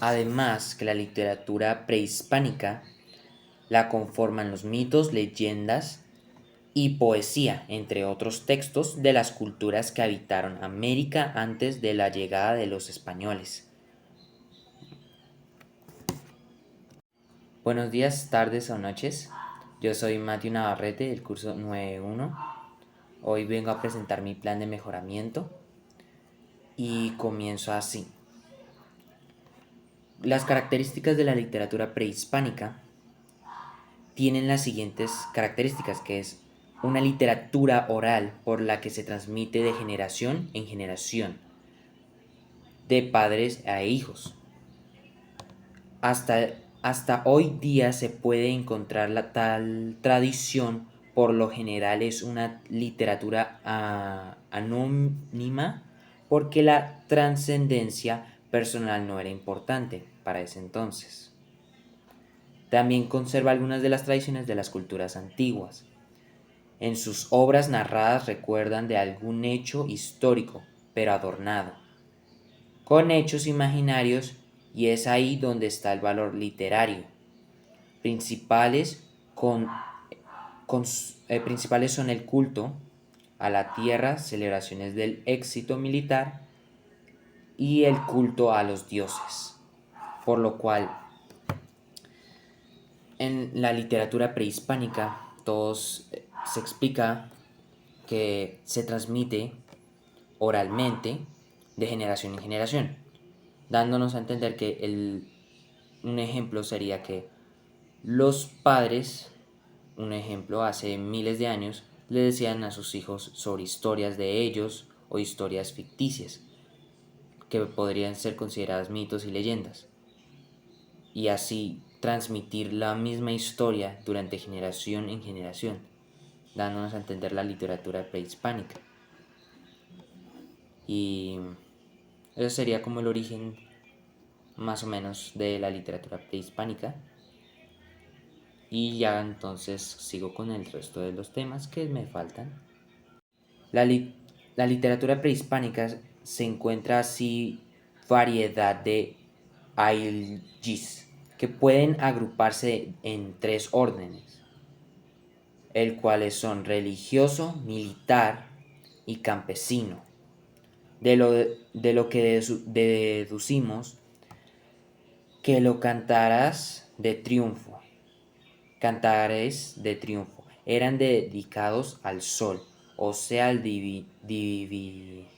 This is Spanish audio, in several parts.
Además que la literatura prehispánica la conforman los mitos, leyendas y poesía, entre otros textos de las culturas que habitaron América antes de la llegada de los españoles. Buenos días, tardes o noches. Yo soy Matthew Navarrete del curso 9.1. Hoy vengo a presentar mi plan de mejoramiento y comienzo así. Las características de la literatura prehispánica tienen las siguientes características, que es una literatura oral por la que se transmite de generación en generación, de padres a hijos. Hasta hoy día se puede encontrar la tal tradición. Por lo general es una literatura anónima porque la trascendencia personal no era importante para ese entonces. También conserva algunas de las tradiciones de las culturas antiguas. En sus obras narradas recuerdan de algún hecho histórico, pero adornado, con hechos imaginarios, y es ahí donde está el valor literario. Principales son el culto a la tierra, celebraciones del éxito militar y el culto a los dioses. Por lo cual, en la literatura prehispánica, se explica que se transmite oralmente de generación en generación, dándonos a entender que un ejemplo sería que los padres, un ejemplo, hace miles de años, le decían a sus hijos sobre historias de ellos o historias ficticias, que podrían ser consideradas mitos y leyendas, y así transmitir la misma historia durante generación en generación, dándonos a entender la literatura prehispánica. Y eso sería como el origen más o menos de la literatura prehispánica. Y ya entonces sigo con el resto de los temas que me faltan. La literatura prehispánica se encuentra así variedad de ailgis que pueden agruparse en tres órdenes, el cuales son religioso, militar y campesino. De lo que deducimos que lo cantares de triunfo eran dedicados al sol, o sea, al divinidad,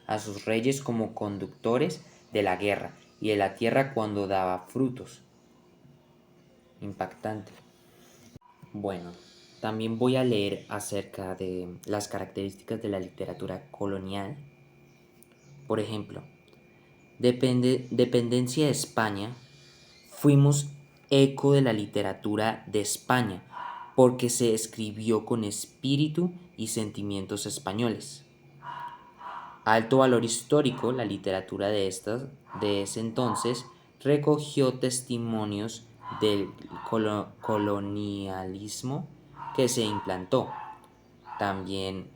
a sus reyes como conductores de la guerra y de la tierra cuando daba frutos. Impactante. Bueno, también voy a leer acerca de las características de la literatura colonial. Por ejemplo, dependencia de España, fuimos eco de la literatura de España, porque se escribió con espíritu y sentimientos españoles. Alto valor histórico, la literatura de ese entonces recogió testimonios del colonialismo que se implantó. También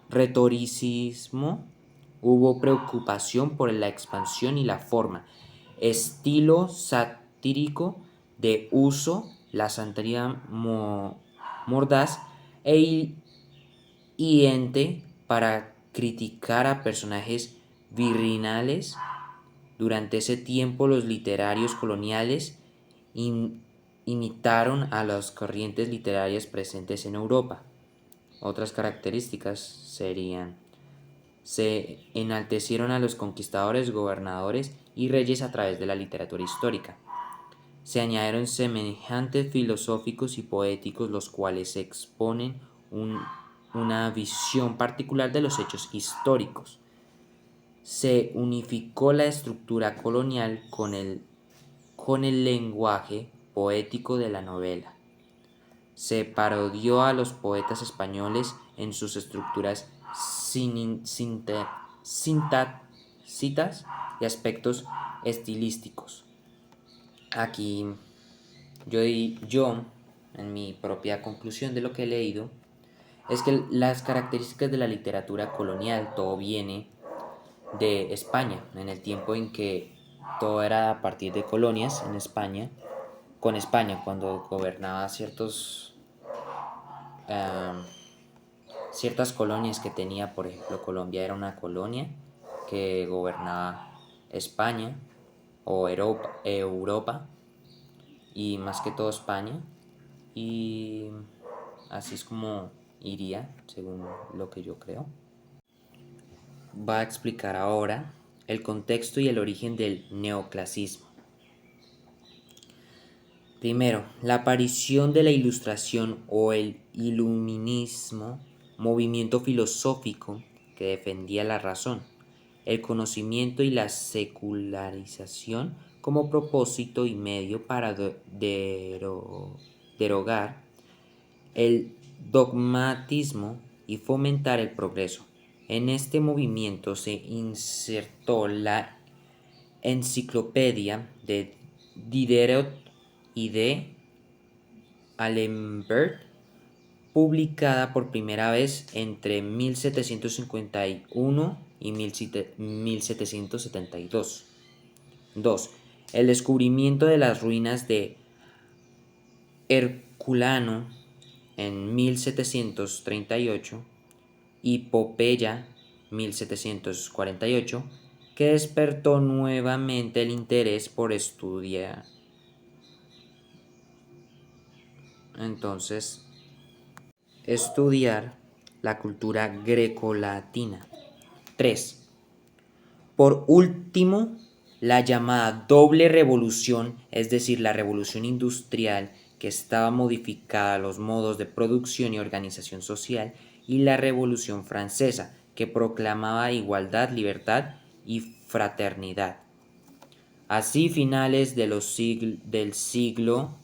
retoricismo, hubo preocupación por la expansión y la forma, estilo satírico de uso, la santería mordaz e hiriente para criticar a personajes virreinales. Durante ese tiempo los literarios coloniales imitaron a las corrientes literarias presentes en Europa. Otras características serían: se enaltecieron a los conquistadores, gobernadores y reyes a través de la literatura histórica. Se añadieron semejantes filosóficos y poéticos, los cuales exponen una visión particular de los hechos históricos. Se unificó la estructura colonial con el lenguaje poético de la novela. Se parodió a los poetas españoles en sus estructuras sintácticas y aspectos estilísticos. Aquí yo, en mi propia conclusión de lo que he leído, es que las características de la literatura colonial, todo viene de España, en el tiempo en que todo era a partir de colonias en España, con España, cuando gobernaba ah, ciertas colonias que tenía. Por ejemplo, Colombia era una colonia que gobernaba España o Europa, y más que todo España, y así es como iría, según lo que yo creo. Va a explicar ahora el contexto y el origen del neoclasismo. Primero, la aparición de la Ilustración o el Iluminismo, movimiento filosófico que defendía la razón, el conocimiento y la secularización como propósito y medio para derogar el dogmatismo y fomentar el progreso. En este movimiento se insertó la enciclopedia de Diderot y de Alembert, publicada por primera vez entre 1751 y 1772. 2. El descubrimiento de las ruinas de Herculano en 1738 y Popeya 1748, que despertó nuevamente el interés por estudiar. Entonces, estudiar la cultura grecolatina. 3. Por último, la llamada doble revolución, es decir, la revolución industrial, que estaba modificada los modos de producción y organización social, y la revolución francesa, que proclamaba igualdad, libertad y fraternidad. Así, a finales del siglo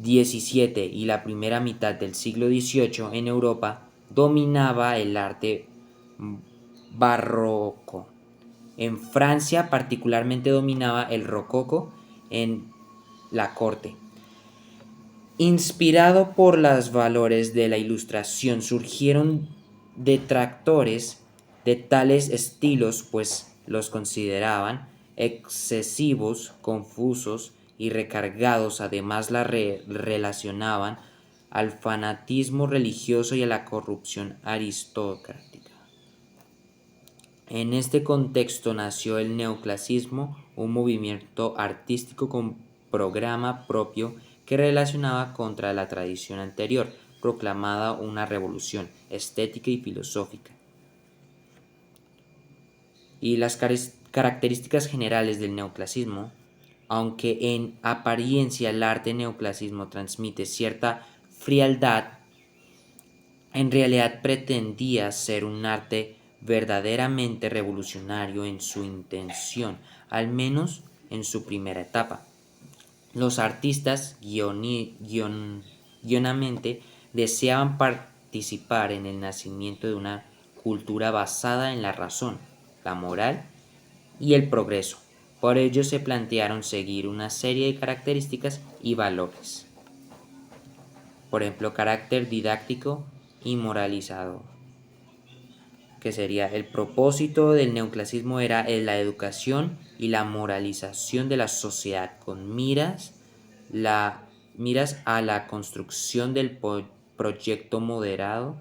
XVII y la primera mitad del siglo XVIII en Europa dominaba el arte barroco. En Francia particularmente dominaba el rococó en la corte. Inspirado por los valores de la Ilustración, surgieron detractores de tales estilos, pues los consideraban excesivos, confusos y recargados. Además, la relacionaban al fanatismo religioso y a la corrupción aristocrática. En este contexto nació el neoclasismo, un movimiento artístico con programa propio que relacionaba contra la tradición anterior, proclamada una revolución estética y filosófica. Y las características generales del neoclasismo: aunque en apariencia el arte neoclasismo transmite cierta frialdad, en realidad pretendía ser un arte verdaderamente revolucionario en su intención, al menos en su primera etapa. Los artistas guionamente deseaban participar en el nacimiento de una cultura basada en la razón, la moral y el progreso. Por ello se plantearon seguir una serie de características y valores. Por ejemplo, carácter didáctico y moralizador, que sería el propósito del neoclasismo era la educación y la moralización de la sociedad con miras a la construcción del proyecto moderno.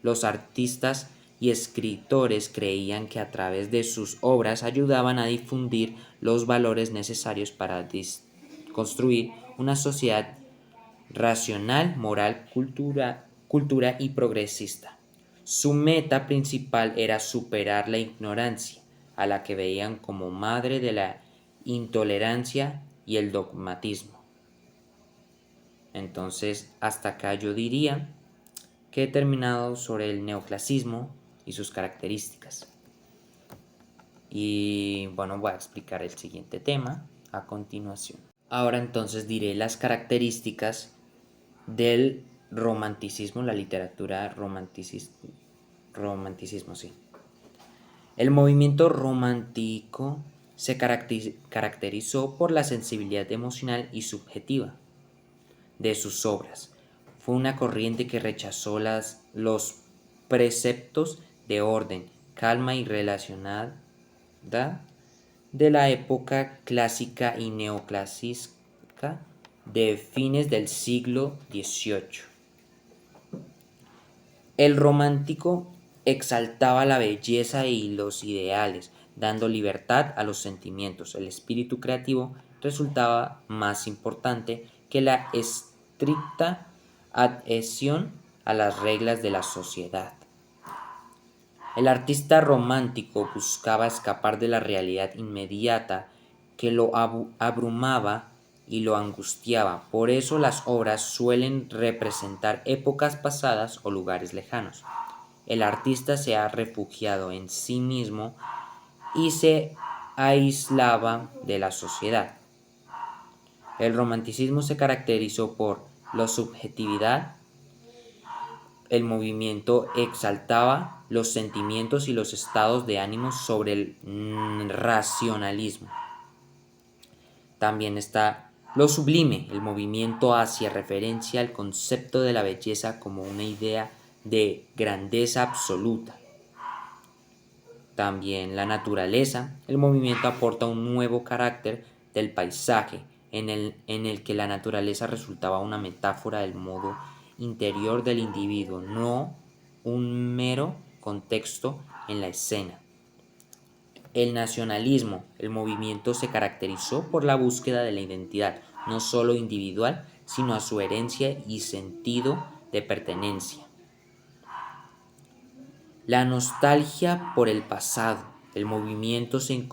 Los artistas y escritores creían que a través de sus obras ayudaban a difundir los valores necesarios para construir una sociedad racional, moral, cultura y progresista. Su meta principal era superar la ignorancia, a la que veían como madre de la intolerancia y el dogmatismo. Entonces, hasta acá yo diría que he terminado sobre el neoclasismo y sus características. Y bueno, voy a explicar el siguiente tema a continuación. Ahora entonces diré las características del romanticismo, la literatura romanticismo, sí. El movimiento romántico se caracterizó por la sensibilidad emocional y subjetiva de sus obras. Fue una corriente que rechazó los preceptos de orden, calma y relacionada de la época clásica y neoclásica de fines del siglo XVIII. El romántico exaltaba la belleza y los ideales, dando libertad a los sentimientos. El espíritu creativo resultaba más importante que la estricta adhesión a las reglas de la sociedad. El artista romántico buscaba escapar de la realidad inmediata que lo abrumaba y lo angustiaba. Por eso las obras suelen representar épocas pasadas o lugares lejanos. El artista se ha refugiado en sí mismo y se aislaba de la sociedad. El romanticismo se caracterizó por la subjetividad. El movimiento exaltaba los sentimientos y los estados de ánimo sobre el racionalismo. También está lo sublime. El movimiento hacía referencia al concepto de la belleza como una idea de grandeza absoluta. También la naturaleza. El movimiento aporta un nuevo carácter del paisaje, en el que la naturaleza resultaba una metáfora del modo interior del individuo, no un mero contexto en la escena. El nacionalismo. El movimiento se caracterizó por la búsqueda de la identidad, no solo individual, sino a su herencia y sentido de pertenencia. La nostalgia por el pasado. El movimiento se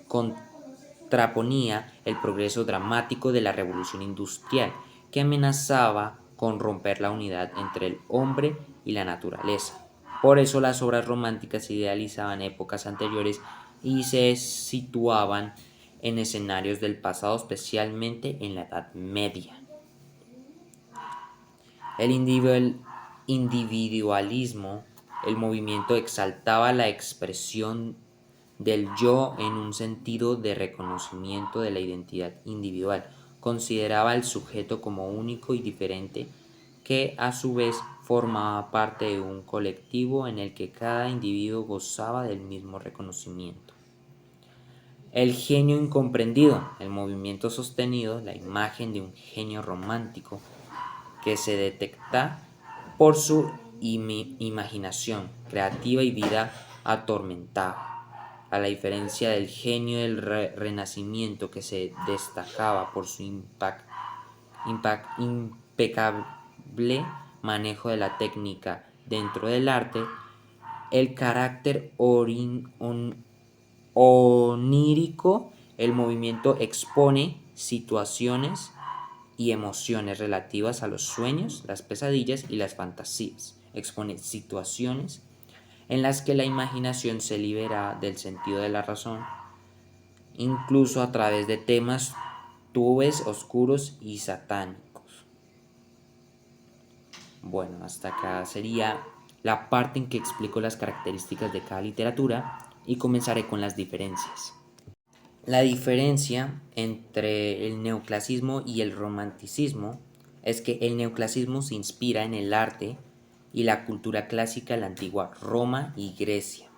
contraponía el progreso dramático de la revolución industrial, que amenazaba con romper la unidad entre el hombre y la naturaleza. Por eso las obras románticas idealizaban épocas anteriores y se situaban en escenarios del pasado, especialmente en la Edad Media. El individualismo. El movimiento exaltaba la expresión del yo en un sentido de reconocimiento de la identidad individual. Consideraba al sujeto como único y diferente, que a su vez formaba parte de un colectivo en el que cada individuo gozaba del mismo reconocimiento. El genio incomprendido. El movimiento sostenido, la imagen de un genio romántico que se detecta por su imaginación creativa y vida atormentada. A la diferencia del genio del Renacimiento, que se destacaba por su impecable manejo de la técnica dentro del arte, el carácter onírico. El movimiento expone situaciones y emociones relativas a los sueños, las pesadillas y las fantasías. Expone situaciones en las que la imaginación se libera del sentido de la razón, incluso a través de temas turbes, oscuros y satánicos. Bueno, hasta acá sería la parte en que explico las características de cada literatura y comenzaré con las diferencias. La diferencia entre el neoclasismo y el romanticismo es que el neoclasismo se inspira en el arte y la cultura clásica de la antigua Roma y Grecia.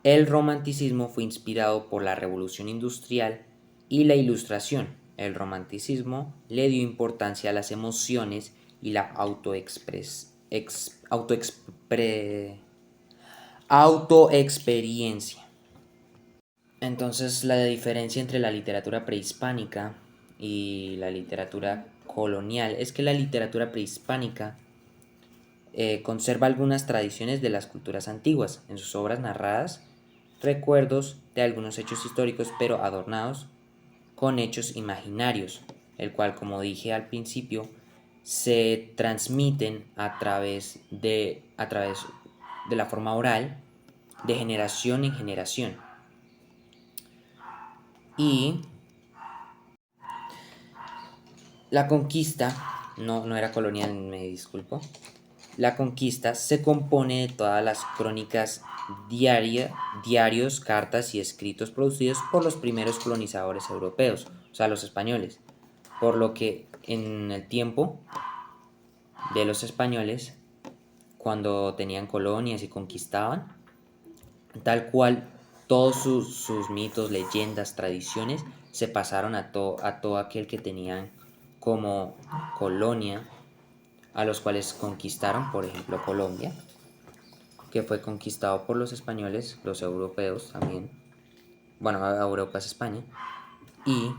El romanticismo fue inspirado por la revolución industrial y la ilustración. El romanticismo le dio importancia a las emociones y la autoexperiencia. Entonces, la diferencia entre la literatura prehispánica y la literatura colonial es que la literatura prehispánica conserva algunas tradiciones de las culturas antiguas. En sus obras narradas recuerdos de algunos hechos históricos, pero adornados con hechos imaginarios, el cual, como dije al principio, se transmiten a través de la forma oral de generación en generación. Y la conquista, no era colonial, me disculpo. La conquista se compone de todas las crónicas diarios, cartas y escritos producidos por los primeros colonizadores europeos, o sea, los españoles. Por lo que en el tiempo de los españoles cuando tenían colonias y conquistaban, tal cual todos sus mitos, leyendas, tradiciones se pasaron a todo aquel que tenían como colonia, a los cuales conquistaron, por ejemplo, Colombia, que fue conquistado por los españoles, los europeos también. Bueno, Europa es España. Y,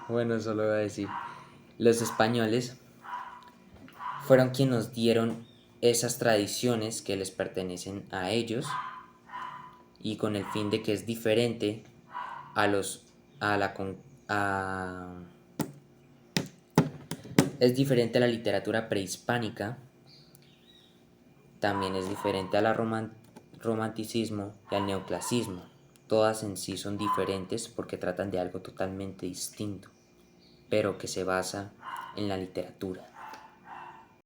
bueno, solo voy a decir, los españoles fueron quienes nos dieron esas tradiciones que les pertenecen a ellos y con el fin de que es diferente a los a la a, es diferente a la literatura prehispánica, también es diferente a la romanticismo y al neoclasismo. Todas en sí son diferentes porque tratan de algo totalmente distinto, pero que se basa en la literatura.